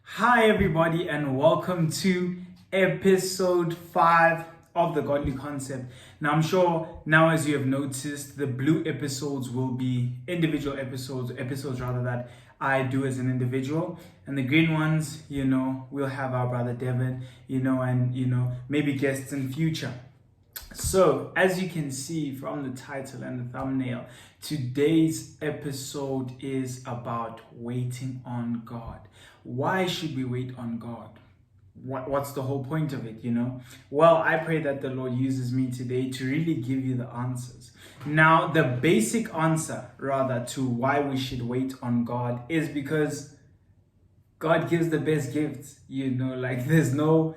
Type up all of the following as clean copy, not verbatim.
Hi, everybody, and welcome to episode 5 of the Godly Concept. Now, I'm sure now, as you have noticed, the blue episodes will be individual episodes rather, that I do as an individual, and the green ones, we'll have our brother Devin, and maybe guests in future. So, as you can see from the title and the thumbnail, today's episode is about waiting on God. Why should we wait on God? What's the whole point of it, Well, I pray that the Lord uses me today to really give you the answers. Now, the basic answer, rather, to why we should wait on God is because God gives the best gifts, there's no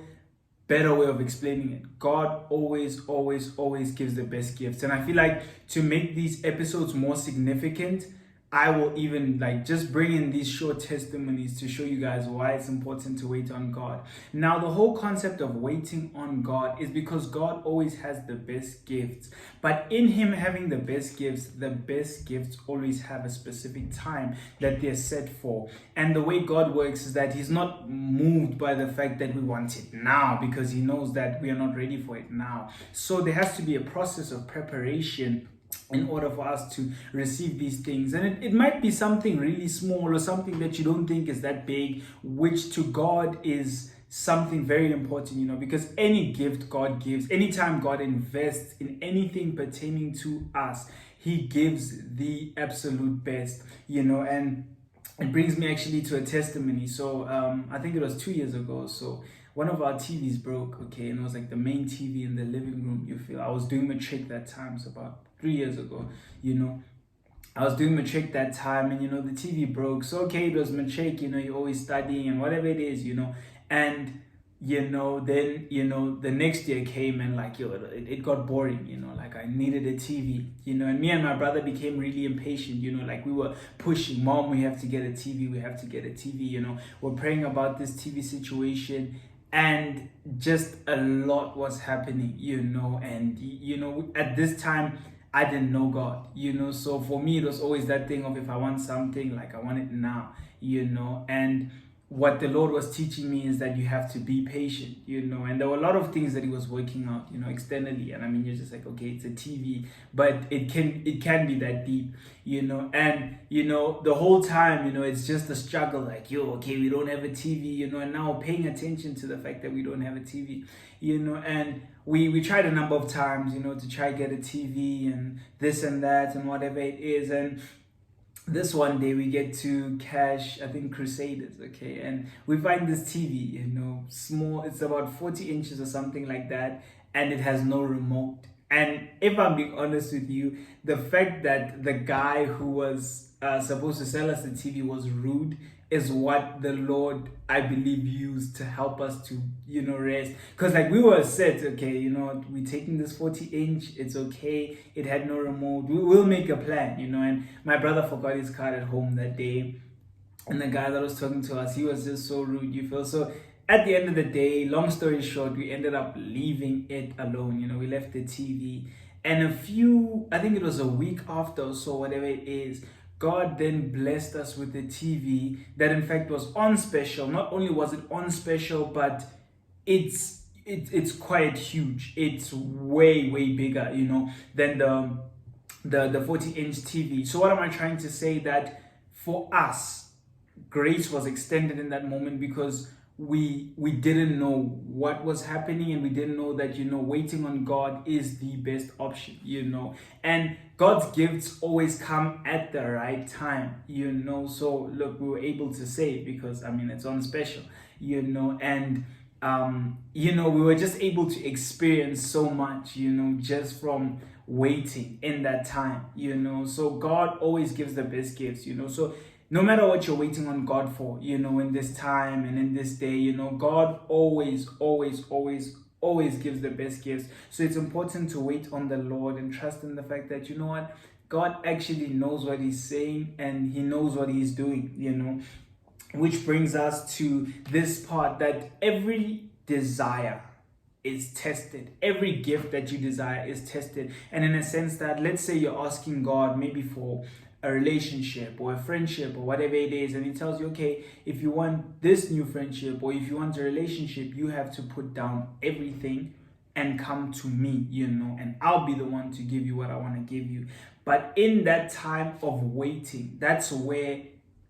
better way of explaining it. God always gives the best gifts. And I feel like to make these episodes more significant, I will even just bring in these short testimonies to show you guys why it's important to wait on God. Now, the whole concept of waiting on God is because God always has the best gifts. But in Him having the best gifts always have a specific time that they're set for. And the way God works is that He's not moved by the fact that we want it now, because He knows that we are not ready for it now. So there has to be a process of preparation in order for us to receive these things. And it might be something really small or something that you don't think is that big, which to God is something very important, because any gift God gives, anytime God invests in anything pertaining to us, He gives the absolute best, and it brings me actually to a testimony. So I think it was 2 years ago. So one of our TVs broke, okay, and it was the main TV in the living room. I was doing matric that time, so about 3 years ago, I was doing matric that time, and the TV broke. So okay, it was matric, you're always studying and whatever it is, and then the next year came, and it got boring, I needed a TV, and me and my brother became really impatient, we were pushing, Mom, we have to get a TV, we're praying about this TV situation. And just a lot was happening, and at this time I didn't know God, so for me it was always that thing of, if I want something, I want it now, and what the Lord was teaching me is that you have to be patient, and there were a lot of things that He was working out, externally, and I mean, you're just okay, it's a TV, but it can be that deep, and the whole time, it's just a struggle, okay, we don't have a TV, and now paying attention to the fact that we don't have a TV, and we tried a number of times, to try get a TV and this and that and whatever it is, and this one day we get to Cash, I think Crusaders, okay, and we find this TV, small, it's about 40 inches or something like that, and it has no remote. And if I'm being honest with you, the fact that the guy who was supposed to sell us the TV was rude is what the Lord, I believe, used to help us to, rest. Because we were set, okay, we're taking this 40-inch, it's okay, it had no remote, we'll make a plan, and my brother forgot his card at home that day. And the guy that was talking to us, he was just so rude, So at the end of the day, long story short, we ended up leaving it alone, we left the TV. And I think it was a week after or so, whatever it is, God then blessed us with a TV that in fact was on special. Not only was it on special, but it's quite huge. It's way bigger, than the 40-inch TV. So what am I trying to say? That for us, grace was extended in that moment because we didn't know what was happening, and we didn't know that waiting on God is the best option, and God's gifts always come at the right time, so look, we were able to save because it's on special, and we were just able to experience so much, just from waiting in that time, so God always gives the best gifts, so no matter what you're waiting on God for, in this time and in this day, God always gives the best gifts. So it's important to wait on the Lord and trust in the fact that, God actually knows what He's saying and He knows what He's doing, Which brings us to this part, that every desire is tested. Every gift that you desire is tested. And in a sense that, let's say you're asking God maybe for a relationship or a friendship or whatever it is, and he tells you, okay, if you want this new friendship or if you want a relationship, you have to put down everything and come to me, and I'll be the one to give you what I want to give you. But in that time of waiting, that's where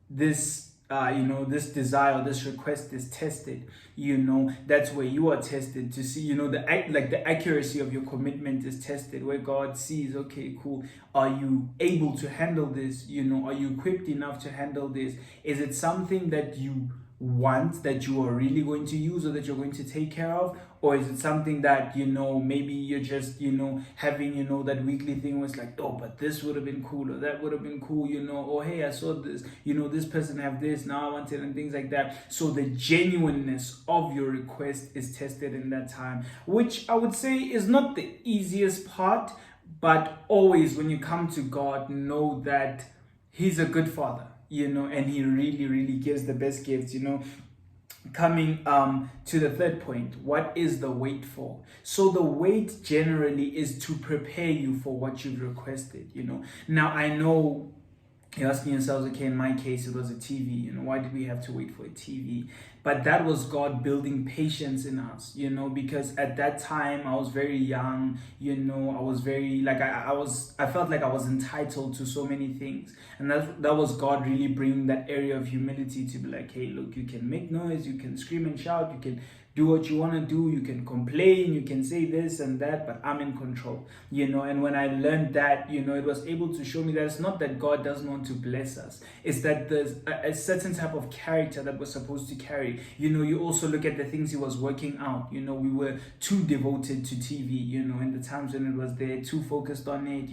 this this desire, this request is tested. That's where you are tested to see, the accuracy of your commitment is tested, where God sees, okay, cool, are you able to handle this? Are you equipped enough to handle this? Is it something that you want, that you are really going to use or that you're going to take care of? Or is it something that, maybe you're just, having, that weekly thing was like, oh, but this would have been cool, or that would have been cool, or hey, I saw this, this person have this, now I want it, and things like that. So the genuineness of your request is tested in that time, which I would say is not the easiest part, but always when you come to God, know that He's a good Father, and He really, really gives the best gifts, Coming to the third point, what is the wait for? So the wait generally is to prepare you for what you've requested. Now I know you're asking yourselves, okay, in my case it was a TV. Why did we have to wait for a TV? But that was God building patience in us, because at that time I was very young. I was very I felt like I was entitled to so many things, and that was God really bringing that area of humility to be like, hey, look, you can make noise, you can scream and shout, you can do what you want to do, you can complain, you can say this and that, but I'm in control, and when I learned that, it was able to show me that it's not that God doesn't want to bless us, it's that there's a certain type of character that we're supposed to carry. You also look at the things He was working out. We were too devoted to TV, in the times when it was there, too focused on it,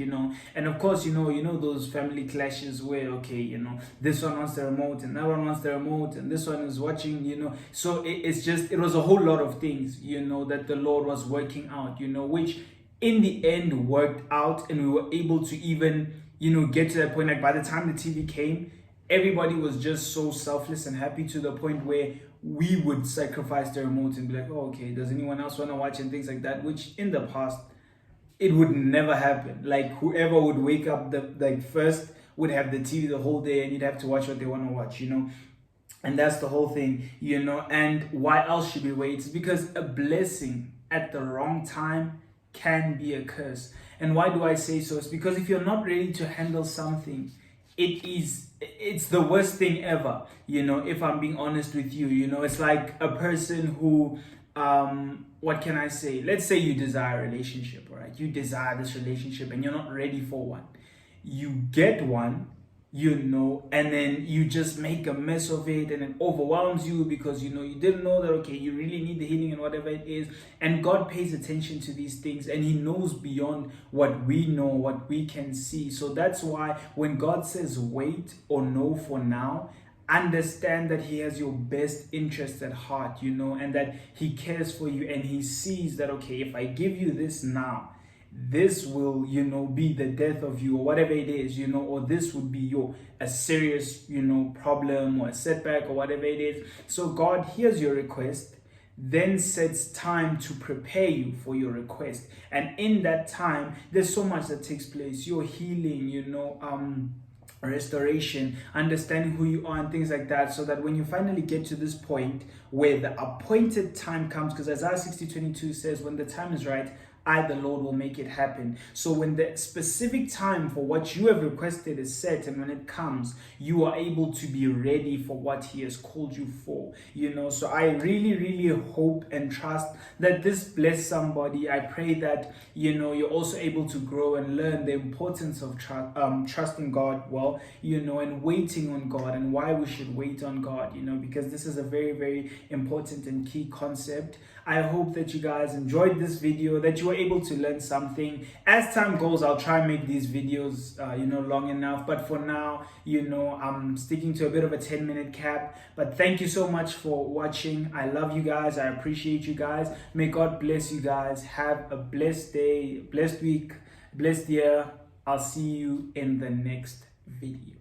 and of course, those family clashes where, okay, this one wants the remote and that one wants the remote and this one is watching, so it was a whole lot of things, that the Lord was working out, which in the end worked out, and we were able to even, get to that point. Like by the time the TV came, everybody was just so selfless and happy to the point where we would sacrifice the remote and be like, oh, okay, does anyone else want to watch, and things like that, which in the past, it would never happen. Like whoever would wake up first would have the TV the whole day, and you'd have to watch what they want to watch, And that's the whole thing, and why else should we wait? It's because a blessing at the wrong time can be a curse. And why do I say so? It's because if you're not ready to handle something, it's the worst thing ever, if I'm being honest with you. It's like a person who, what can I say? Let's say you desire a relationship, right? You desire this relationship and you're not ready for one. You get one, and then you just make a mess of it, and it overwhelms you because you didn't know that, okay, you really need the healing and whatever it is. And God pays attention to these things, and He knows beyond what we know, what we can see. So that's why when God says wait or no for now, understand that He has your best interest at heart, and that He cares for you, and He sees that, okay, if I give you this now, this will be the death of you, or whatever it is, or this would be a serious problem or a setback or whatever it is. So God hears your request, then sets time to prepare you for your request, and in that time there's so much that takes place. Your healing, restoration, understanding who you are and things like that, so that when you finally get to this point where the appointed time comes, because Isaiah 60:22 says, when the time is right, I, the Lord, will make it happen. So when the specific time for what you have requested is set, and when it comes, you are able to be ready for what He has called you for. So I really, really hope and trust that this bless somebody. I pray that, you're also able to grow and learn the importance of trusting God well, and waiting on God, and why we should wait on God, because this is a very, very important and key concept. I hope that you guys enjoyed this video, that you were able to learn something. As time goes, I'll try and make these videos, long enough. But for now, I'm sticking to a bit of a 10-minute cap. But thank you so much for watching. I love you guys. I appreciate you guys. May God bless you guys. Have a blessed day, blessed week, blessed year. I'll see you in the next video.